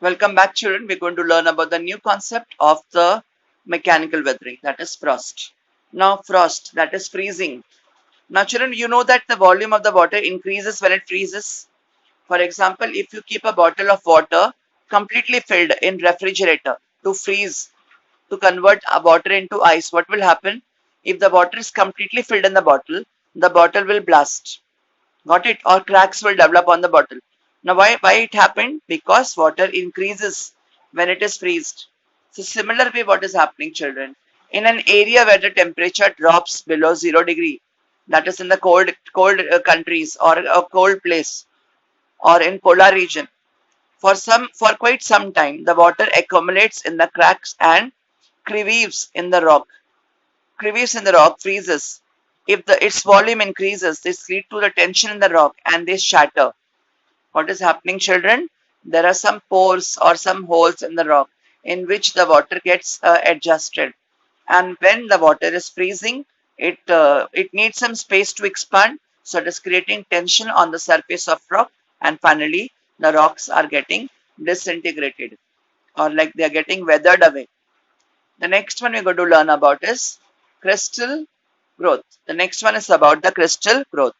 Welcome back, children. We're going to learn about the new concept of the mechanical weathering, that is frost. Now, frost, that is freezing. Now, children, you know that the volume of the water increases when it freezes. For example, if you keep a bottle of water completely filled in refrigerator to freeze, to convert a water into ice, what will happen? If the water is completely filled in the bottle will blast. Got it? Or cracks will develop on the bottle. Now, why it happened? Because water increases when it is freezed. So, similar way, what is happening, children? In an area where the temperature drops below 0 degree, that is in the cold countries or a cold place or in polar region, for quite some time, the water accumulates in the cracks and crevices in the rock. Crevice in the rock freezes. If its volume increases, this leads to the tension in the rock and they shatter. What is happening, children? There are some pores or some holes in the rock in which the water gets adjusted. And when the water is freezing, it needs some space to expand. So it is creating tension on the surface of rock, and finally the rocks are getting disintegrated, or like they are getting weathered away. The next one we're going to learn about is crystal growth. The next one is about the crystal growth.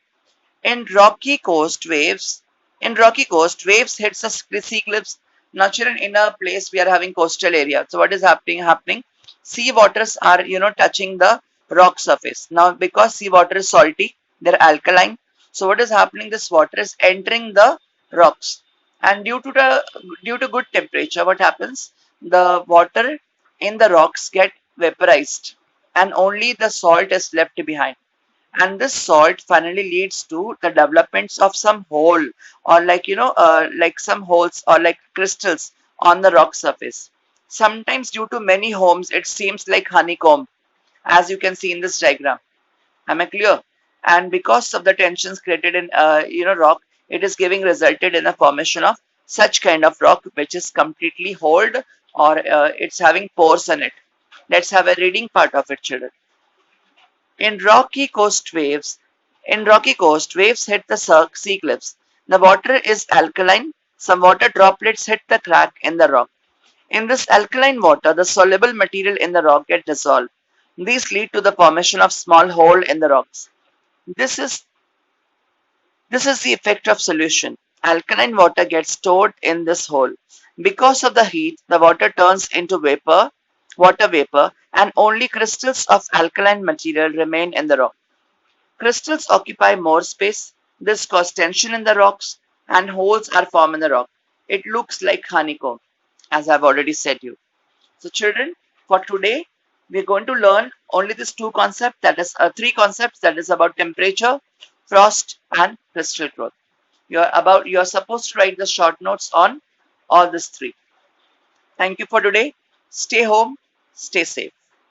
In rocky coast waves, hits the sea cliffs. Naturally, in a place we are having coastal area. So what is happening? Sea waters are touching the rock surface. Now because sea water is salty, they're alkaline. So what is happening? This water is entering the rocks, and due to good temperature, what happens? The water in the rocks get vaporized, and only the salt is left behind, and this salt finally leads to the developments of some hole, or like some holes or like crystals on the rock surface. Sometimes due to many homes it seems like honeycomb, as you can see in this diagram. Am I clear? And because of the tensions created in rock, it is giving resulted in the formation of such kind of rock which is completely hold, or it's having pores in it. Let's have a reading part of it, children. In rocky coast waves, waves hit the sea cliffs. The water is alkaline. Some water droplets hit the crack in the rock. In this alkaline water, the soluble material in the rock get dissolved. These lead to the formation of small hole in the rocks. This is this is the effect of solution. Alkaline water gets stored in this hole. Because of the heat, the water turns into water vapor, and only crystals of alkaline material remain in the rock. Crystals occupy more space. This causes tension in the rocks, and holes are formed in the rock. It looks like honeycomb, as I've already said you. So, children, for today, we're going to learn only these two concepts, that is three concepts, that is about temperature, frost, and crystal growth. You're supposed to write the short notes on all these three. Thank you for today. Stay home, stay safe.